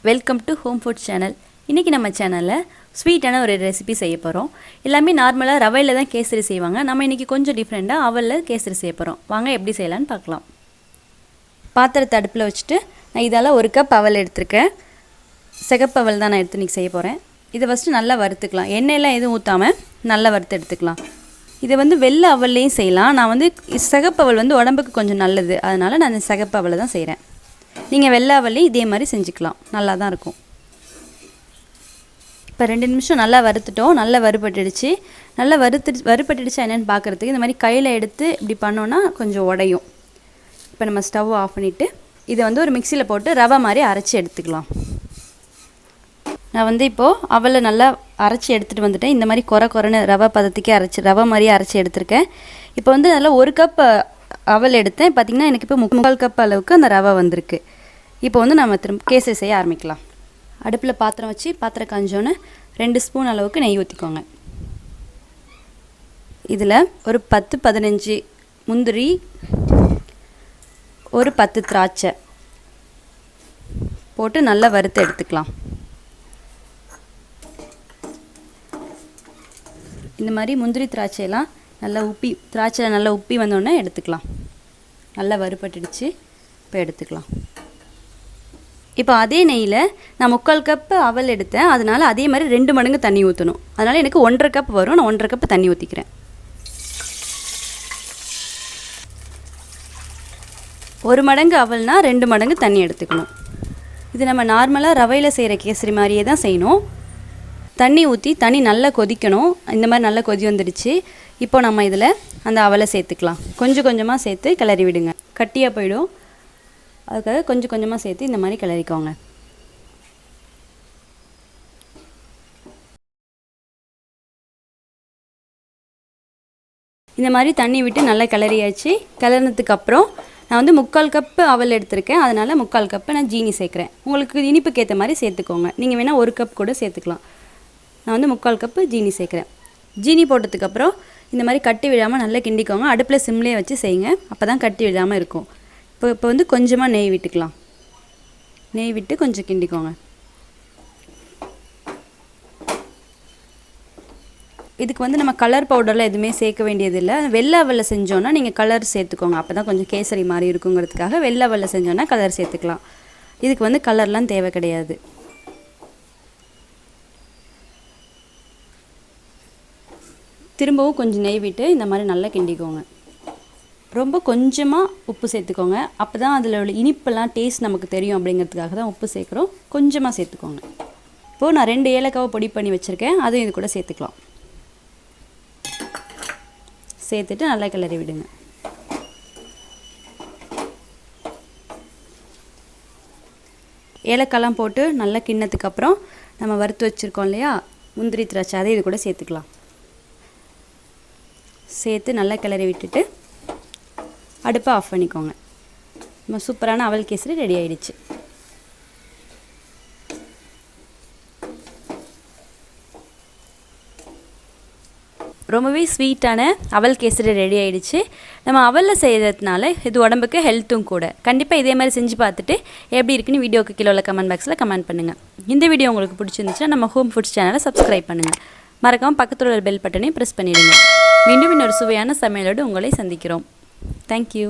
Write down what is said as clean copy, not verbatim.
Welcome to home food channel. இன்றைக்கி நம்ம சேனலில் ஸ்வீட்டான ஒரு ரெசிபி செய்ய போகிறோம். எல்லாமே நார்மலாக ரவையில் தான் கேசரி செய்வாங்க. நம்ம இன்றைக்கி கொஞ்சம் டிஃப்ரெண்ட்டாக அவலில் கேசரி செய்ய போகிறோம். வாங்க எப்படி செய்யலான்னு பார்க்கலாம். பாத்திரத்தை அடுப்பில் வச்சுட்டு நான் இதால் 1 கப் அவல் எடுத்திருக்கேன். சிகப்பு அவல் தான் நான் எடுத்து இன்றைக்கி செய்ய போகிறேன். இதை ஃபஸ்ட்டு நல்லா வறுத்துக்கலாம். எண்ணெயெல்லாம் எதுவும் ஊற்றாமல் நல்லா வறுத்து எடுத்துக்கலாம். இதை வெள்ளை அவல்லையும் செய்யலாம். நான் சிகப்பு அவல் உடம்புக்கு கொஞ்சம் நல்லது, அதனால் நான் சிகப்பு அவலை தான் செய்கிறேன். நீங்கள் வெள்ளை அவல்லையும் இதே மாதிரி செஞ்சுக்கலாம், நல்லா தான் இருக்கும். இப்போ 2 நிமிஷம் நல்லா வறுத்துட்டோம். நல்லா வறுபட்டுடுச்சு. நல்லா வறுபட்டுடுச்சா என்னென்னு பார்க்குறதுக்கு இந்த மாதிரி கையில் எடுத்து இப்படி பண்ணோன்னா கொஞ்சம் உடையும். இப்போ நம்ம ஸ்டவ் ஆஃப் பண்ணிவிட்டு இதை ஒரு மிக்சியில் போட்டு ரவை மாதிரி அரைச்சி எடுத்துக்கலாம். நான் இப்போது அவலை நல்லா அரைச்சி எடுத்துகிட்டு வந்துட்டேன். இந்த மாதிரி குறைன்னு ரவை பதத்துக்கே ரவை மாதிரியே அரைச்சி எடுத்திருக்கேன். இப்போ நல்லா 1 கப் அவல் எடுத்தேன். பார்த்திங்கன்னா எனக்கு இப்போ 3/4 கப் அளவுக்கு அந்த ரவை வந்திருக்கு. இப்போ நம்ம திரும்ப கேசரி செய்ய ஆரம்பிக்கலாம். அடுப்பில் பாத்திரம் வச்சு பாத்திரம் காஞ்சோன்னு 2 ஸ்பூன் அளவுக்கு நெய் ஊற்றிக்கோங்க. இதில் ஒரு 10-15 முந்திரி, ஒரு 10 திராட்சை போட்டு நல்லா வறுத்து எடுத்துக்கலாம். இந்த மாதிரி முந்திரி திராட்சையெல்லாம் நல்லா திராட்சை நல்லா உப்பி வந்தோடனே எடுத்துக்கலாம். நல்லா வறுபட்டுடுச்சு. இப்போ எடுத்துக்கலாம். இப்போ அதே நெய்யில் நான் 3/4 கப் அவல் எடுத்தேன். அதனால் அதே மாதிரி 2 மடங்கு தண்ணி ஊற்றணும். அதனால் எனக்கு 1.5 கப் வரும். நான் 1.5 கப் தண்ணி ஊற்றிக்கிறேன். 1 மடங்கு அவல்னால் 2 மடங்கு தண்ணி எடுத்துக்கணும். இது நம்ம நார்மலாக ரவையில் செய்கிற கேசரி மாதிரியே தான் செய்யணும். தண்ணி ஊற்றி தண்ணி நல்லா கொதிக்கணும். இந்த மாதிரி நல்லா கொதி வந்துடுச்சு. இப்போ நம்ம இதில் அந்த அவலை சேர்த்துக்கலாம். கொஞ்சம் கொஞ்சமாக சேர்த்து கிளறி விடுங்க, கட்டியாக போயிடும். அதுக்காக கொஞ்சம் கொஞ்சமாக சேர்த்து இந்த மாதிரி கிளறிக்கோங்க. இந்த மாதிரி தண்ணி விட்டு நல்லா கிளறியாச்சு. கிளறினதுக்கப்புறம் நான் 3/4 கப்பு அவல் எடுத்திருக்கேன். அதனால் 3/4 கப்பு நான் ஜீனி சேர்க்குறேன். உங்களுக்கு இனிப்புக்கு ஏற்ற மாதிரி சேர்த்துக்கோங்க. நீங்கள் வேணால் 1 கப் கூட சேர்த்துக்கலாம். நான் 3/4 கப்பு ஜீனி சேர்க்குறேன். ஜீனி போட்டதுக்கப்புறம் இந்த மாதிரி கட்டி விடாமல் நல்லா கிண்டிக்கோங்க. அடுப்பில் சிம்லேயே வச்சு செய்யுங்க, அப்போ தான் கட்டி விடாமல் இருக்கும். இப்போ கொஞ்சமாக நெய் விட்டுக்கலாம். நெய் விட்டு கொஞ்சம் கிண்டிக்கோங்க. இதுக்கு நம்ம கலர் பவுடர்லாம் எதுவுமே சேர்க்க வேண்டியதில்லை. வெள்ளை அவலில் செஞ்சோன்னா நீங்கள் கலர் சேர்த்துக்கோங்க. அப்போ தான் கொஞ்சம் கேசரி மாதிரி இருக்குங்கிறதுக்காக வெள்ளை அவலில் செஞ்சோன்னா கலர் சேர்த்துக்கலாம். இதுக்கு கலர்லாம் தேவை கிடையாது. திரும்பவும் கொஞ்சம் நெய் விட்டு இந்த மாதிரி நல்லா கிண்டிக்கோங்க. ரொம்ப கொஞ்சமாக உப்பு சேர்த்துக்கோங்க. அப்போ தான் அதில் உள்ள இனிப்பெல்லாம் டேஸ்ட் நமக்கு தெரியும். அப்படிங்கிறதுக்காக தான் உப்பு சேர்க்குறோம். கொஞ்சமாக சேர்த்துக்கோங்க. இப்போது நான் 2 ஏலக்காவை பொடி பண்ணி வச்சுருக்கேன், அதுவும் இது கூட சேர்த்துக்கலாம். சேர்த்துட்டு நல்லா கிளறி விடுங்க. ஏலக்காய்லாம் போட்டு நல்லா கிண்ணத்துக்கப்புறம் நம்ம வறுத்து வச்சுருக்கோம் இல்லையா முந்திரி திராட்சை, அதை இது கூட சேர்த்துக்கலாம். சேர்த்து நல்லா கிளறி விட்டுட்டு அடுப்பை ஆஃப் பண்ணிக்கோங்க. நம்ம சூப்பரான அவல் கேசரி ரெடி ஆகிடுச்சு. ரொம்பவே ஸ்வீட்டான அவல் கேசரி ரெடி ஆகிடுச்சு. நம்ம அவலில் செய்கிறதுனால இது உடம்புக்கு ஹெல்த்தும் கூட. கண்டிப்பாக இதே மாதிரி செஞ்சு பார்த்துட்டு எப்படி இருக்குன்னு வீடியோக்கு கீழே கமெண்ட் பாக்ஸில் கமெண்ட் பண்ணுங்கள். இந்த வீடியோ உங்களுக்கு பிடிச்சிருந்துச்சுன்னா நம்ம ஹோம் ஃபுட்ஸ் சேனலை சப்ஸ்கிரைப் பண்ணுங்கள். மறக்காமல் பக்கத்தில் உள்ள பெல் பட்டனையும் ப்ரெஸ் பண்ணிடுங்க. மீண்டும் இன்னொரு சுவையான சமையலோடு உங்களை சந்திக்கிறோம். Thank you.